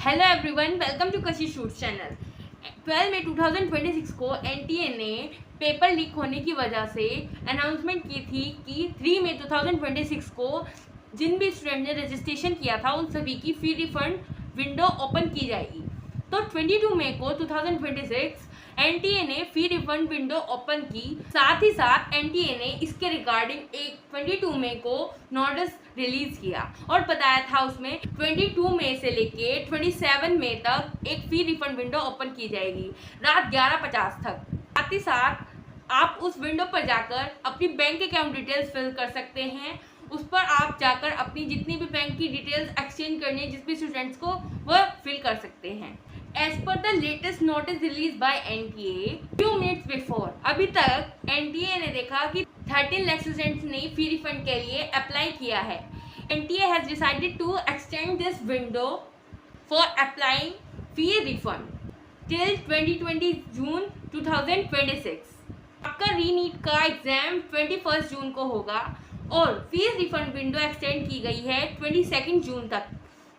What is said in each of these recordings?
Hello everyone, welcome to Kashish shoots channel. 12 मई 2026 को NTA ने paper leak होने की वजह से अनाउंसमेंट की थी कि 3 मई 2026 को जिन भी स्टूडेंट ने रजिस्ट्रेशन किया था उन सभी की फी रिफंड विंडो ओपन की जाएगी। तो 22 मई को 2026 एनटीए ने फी रिफंड विंडो ओपन की। साथ ही साथ एनटीए ने इसके रिगार्डिंग एक 22 मई को नोटिस रिलीज किया और बताया था उसमें 22 मई से लेके 27 मई तक एक फी रिफंड विंडो ओपन की जाएगी रात 11:50 तक। साथ ही साथ आप उस विंडो पर जाकर अपनी बैंक अकाउंट डिटेल्स फिल कर सकते हैं। उस पर आप जाकर अपनी जितनी भी बैंक की डिटेल्स एक्सचेंज करनी है जिस भी स्टूडेंट्स को वह फिल कर सकते हैं। As per the latest notice released by NTA few minutes before, अभी तक NTA ने देखा कि 13 लाख स्टूडेंट्स ने फी रिफंड के लिए अप्लाई किया है। NTA has decided to extend this window for applying fee refund till 2020 June 2026। आपका रीनीट का एग्जाम 21 जून को होगा और फीस रिफंड विंडो एक्सटेंड की गई है 22 जून तक।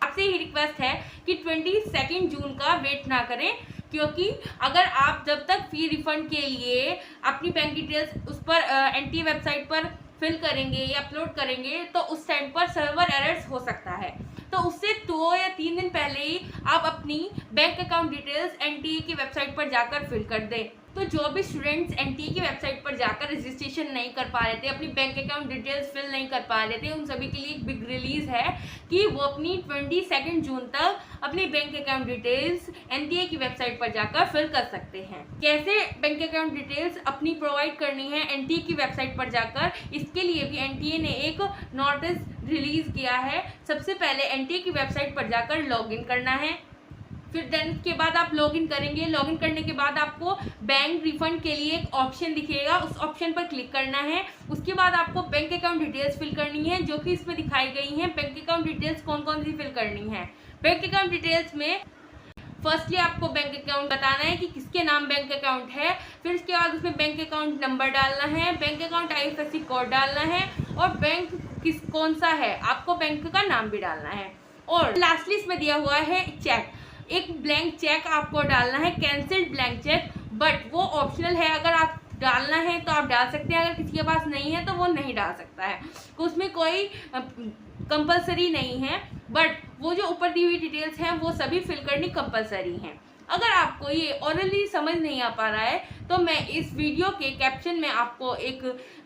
आपसे ही रिक्वेस्ट है कि 22 जून का वेट ना करें, क्योंकि अगर आप जब तक फी रिफंड के लिए अपनी बैंक डिटेल्स उस पर एनटीए वेबसाइट पर फिल करेंगे या अपलोड करेंगे तो उस टाइम पर सर्वर एरर्स हो सकता है। तो उससे 2 या 3 दिन पहले ही आप अपनी बैंक अकाउंट डिटेल्स एनटीए की वेबसाइट पर जाकर फिल कर दें। तो जो भी स्टूडेंट्स एनटीए की वेबसाइट पर जाकर रजिस्ट्रेशन नहीं कर पा रहे थे, अपनी बैंक अकाउंट डिटेल्स फिल नहीं कर पा रहे थे, उन सभी के लिए एक बिग रिलीज है कि वो अपनी 22 जून तक अपनी बैंक अकाउंट डिटेल्स एनटीए की वेबसाइट पर जाकर फिल कर सकते हैं। कैसे बैंक अकाउंट डिटेल्स अपनी प्रोवाइड करनी है एनटीए की वेबसाइट पर जाकर, इसके लिए भी एनटीए ने एक नोटिस रिलीज किया है। सबसे पहले एनटीए की वेबसाइट पर जाकर लॉगिन करना है, फिर देन के बाद आप लॉगिन करेंगे। लॉगिन करने के बाद आपको बैंक रिफंड के लिए एक ऑप्शन दिखेगा, उस ऑप्शन पर क्लिक करना है। उसके बाद आपको बैंक अकाउंट डिटेल्स फिल करनी है जो कि इसमें दिखाई गई हैं। बैंक अकाउंट डिटेल्स कौन कौन सी फिल करनी है? बैंक अकाउंट डिटेल्स में फर्स्टली आपको बैंक अकाउंट बताना है कि किसके नाम बैंक अकाउंट है, फिर उसके बाद उसमें बैंक अकाउंट नंबर डालना है, बैंक अकाउंट आईएफएससी कोड डालना है और बैंक कौन सा है आपको बैंक का नाम भी डालना है। और लास्टली इसमें दिया हुआ है चेक, एक ब्लैंक चेक आपको डालना है, कैंसिल्ड ब्लैंक चेक, बट वो ऑप्शनल है। अगर आप डालना है तो आप डाल सकते हैं, अगर किसी के पास नहीं है तो वो नहीं डाल सकता है। तो उसमें कोई कंपलसरी नहीं है, बट वो जो ऊपर दी हुई डिटेल्स हैं वो सभी फिल करनी कंपलसरी हैं। अगर आपको ये ऑरली समझ नहीं आ पा रहा है तो मैं इस वीडियो के कैप्शन में आपको एक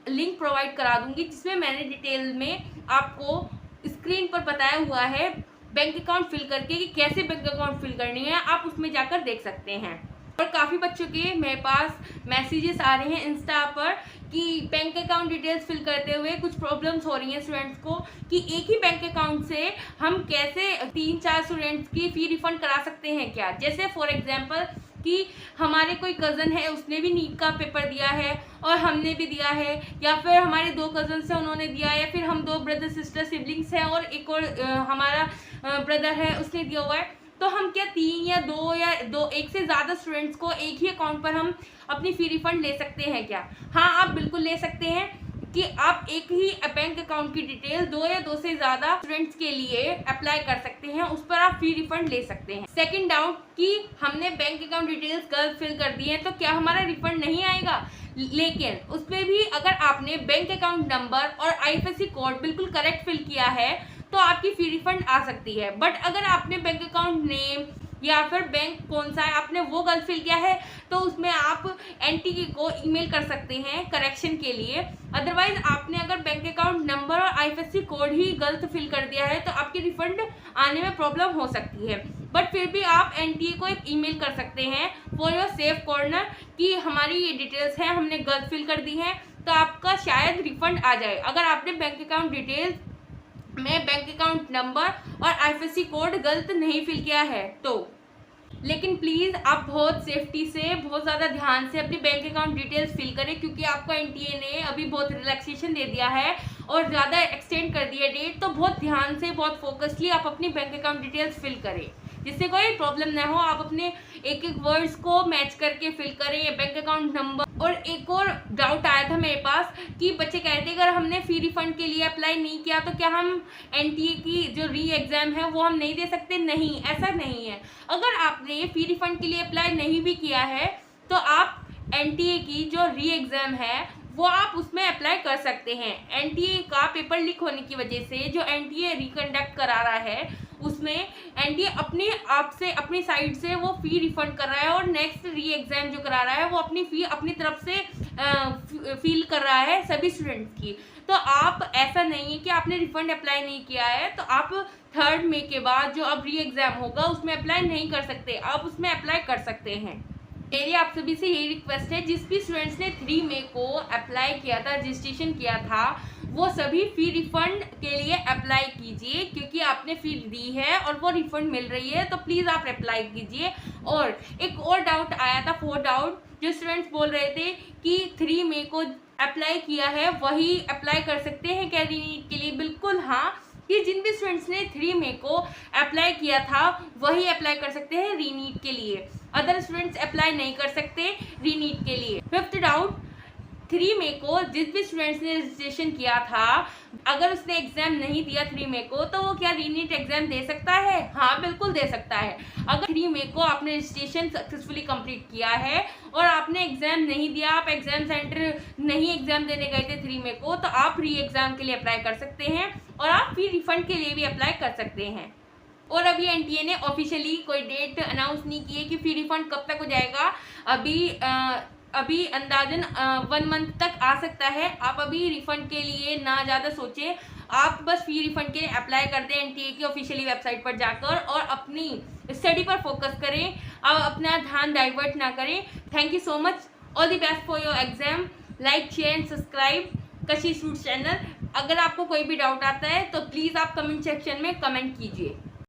लिंक प्रोवाइड करा दूंगी जिसमें मैंने डिटेल में आपको स्क्रीन पर बताया हुआ है बैंक अकाउंट फिल करके कि कैसे बैंक अकाउंट फिल करनी है, आप उसमें जाकर देख सकते हैं। और काफ़ी बच्चों के मेरे पास मैसेजेस आ रहे हैं इंस्टा पर कि बैंक अकाउंट डिटेल्स फिल करते हुए कुछ प्रॉब्लम्स हो रही हैं स्टूडेंट्स को कि एक ही बैंक अकाउंट से हम कैसे 3-4 स्टूडेंट्स की फ़ी रिफंड करा सकते हैं क्या। जैसे फॉर एग्जांपल कि हमारे कोई कज़न है, उसने भी नीट का पेपर दिया है और हमने भी दिया है, या फिर हमारे 2 कज़न्स हैं उन्होंने दिया है, या फिर हम 2 ब्रदर सिस्टर सिबलिंग्स हैं और एक और हमारा ब्रदर है उसने दिया हुआ है। तो हम क्या 3 या 2 एक से ज़्यादा स्टूडेंट्स को एक ही अकाउंट पर हम अपनी फ़ी रिफंड ले सकते हैं क्या? हाँ, आप बिल्कुल ले सकते हैं कि आप एक ही बैंक अकाउंट की डिटेल 2 या 2 से ज़्यादा स्टूडेंट्स के लिए अप्लाई कर सकते हैं, उस पर आप फी रिफंड ले सकते हैं। सेकंड डाउट कि हमने बैंक अकाउंट डिटेल्स गलत फिल कर दी है तो क्या हमारा रिफंड नहीं आएगा? लेकिन उसमें भी अगर आपने बैंक अकाउंट नंबर और आईएफएससी कोड बिल्कुल करेक्ट फिल किया है तो आपकी फी रिफंड आ सकती है। बट अगर आपने बैंक अकाउंट नेम या फिर बैंक कौन सा है आपने वो गलत फिल किया है तो उसमें आप एनटीए को ईमेल कर सकते हैं करेक्शन के लिए। अदरवाइज आपने अगर बैंक अकाउंट नंबर और आईएफएससी कोड ही गलत फिल कर दिया है तो आपकी रिफंड आने में प्रॉब्लम हो सकती है। बट फिर भी आप एनटीए को एक ईमेल कर सकते हैं फॉर योर सेफ कॉर्नर कि हमारी ये डिटेल्स हैं हमने गलत फिल कर दी हैं, तो आपका शायद रिफंड आ जाए अगर आपने बैंक अकाउंट डिटेल्स में बैंक अकाउंट नंबर और आईएफएससी कोड गलत नहीं फिल किया है तो। लेकिन प्लीज़ आप बहुत सेफ्टी से, बहुत ज़्यादा ध्यान से अपनी बैंक अकाउंट डिटेल्स फिल करें, क्योंकि आपको एनटीए ने अभी बहुत रिलैक्सेशन दे दिया है और ज़्यादा एक्सटेंड कर दिया डेट। तो बहुत ध्यान से, बहुत फोकसली आप अपनी बैंक अकाउंट डिटेल्स फिल करें जिससे कोई प्रॉब्लम ना हो। आप अपने एक एक वर्ड्स को मैच करके फिल करें, या बैंक अकाउंट नंबर। और एक और डाउट आया था मेरे पास कि बच्चे कहते हैं अगर हमने फी रिफंड के लिए अप्लाई नहीं किया तो क्या हम एनटीए की जो री एग्ज़ाम है वो हम नहीं दे सकते? नहीं, ऐसा नहीं है। अगर आपने फी रिफंड के लिए अप्लाई नहीं भी किया है तो आप एनटीए की जो री एग्ज़ाम है वो आप उसमें अप्लाई कर सकते हैं। एनटीए का पेपर लीक होने की वजह से जो एनटीए रिकंडक्ट करा रहा है उसमें एनटीए अपने आप से, अपनी साइड से वो फ़ी रिफंड कर रहा है, और नेक्स्ट री एग्ज़ाम जो करा रहा है वो अपनी फ़ी अपनी तरफ से फील कर रहा है सभी स्टूडेंट्स की। तो आप, ऐसा नहीं है कि आपने रिफंड अप्लाई नहीं किया है तो आप 3 मई के बाद जो अब री एग्ज़ाम होगा उसमें अप्लाई नहीं कर सकते, आप उसमें अप्लाई कर सकते हैं। मेरी आप सभी से यही रिक्वेस्ट है, जिस भी स्टूडेंट्स ने 3 मई को अप्लाई किया था, रजिस्ट्रेशन किया था, वो सभी फ़ी रिफ़ंड के लिए अप्लाई कीजिए, क्योंकि आपने फ़ी दी है और वो रिफ़ंड मिल रही है, तो प्लीज़ आप अप्लाई कीजिए। और एक और डाउट आया था, 4 डाउट, जो स्टूडेंट्स बोल रहे थे कि 3 मई को अप्लाई किया है वही अप्लाई कर सकते हैं क्या रीनीट के लिए? बिल्कुल हाँ, कि जिन भी स्टूडेंट्स ने 3 मई को अप्लाई किया था वही अप्लाई कर सकते हैं रीनीट के लिए, अदर स्टूडेंट्स अप्लाई नहीं कर सकते रीनीट के लिए। 5th डाउट, 3 मई को जिस भी स्टूडेंट्स ने रजिस्ट्रेशन किया था, अगर उसने एग्ज़ाम नहीं दिया 3 मई को, तो वो क्या रीनीट एग्ज़ाम दे सकता है? हाँ, बिल्कुल दे सकता है। अगर 3 मई को आपने रजिस्ट्रेशन सक्सेसफुली कंप्लीट किया है और आपने एग्ज़ाम नहीं दिया, आप एग्ज़ाम सेंटर नहीं एग्ज़ाम देने गए थे 3 मई को, तो आप री एग्ज़ाम के लिए अप्लाई कर सकते हैं और आप फी रिफ़ंड के लिए भी अप्लाई कर सकते हैं। और अभी एनटीए ने ऑफिशियली कोई डेट अनाउंस नहीं की है कि फी रिफ़ंड कब तक हो जाएगा। अभी अंदाजन 1 मंथ तक आ सकता है। आप अभी रिफ़ंड के लिए ना ज़्यादा सोचें, आप बस फी रिफ़ंड के लिए अप्लाई कर दें एनटीए की ऑफिशियली वेबसाइट पर जाकर, और अपनी स्टडी पर फोकस करें, आप अपना ध्यान डाइवर्ट ना करें। Thank you so much, all the best for your exam. Like, share and subscribe Kashish roots channel. अगर आपको कोई भी डाउट आता है तो प्लीज़ आप कमेंट सेक्शन में कमेंट कीजिए।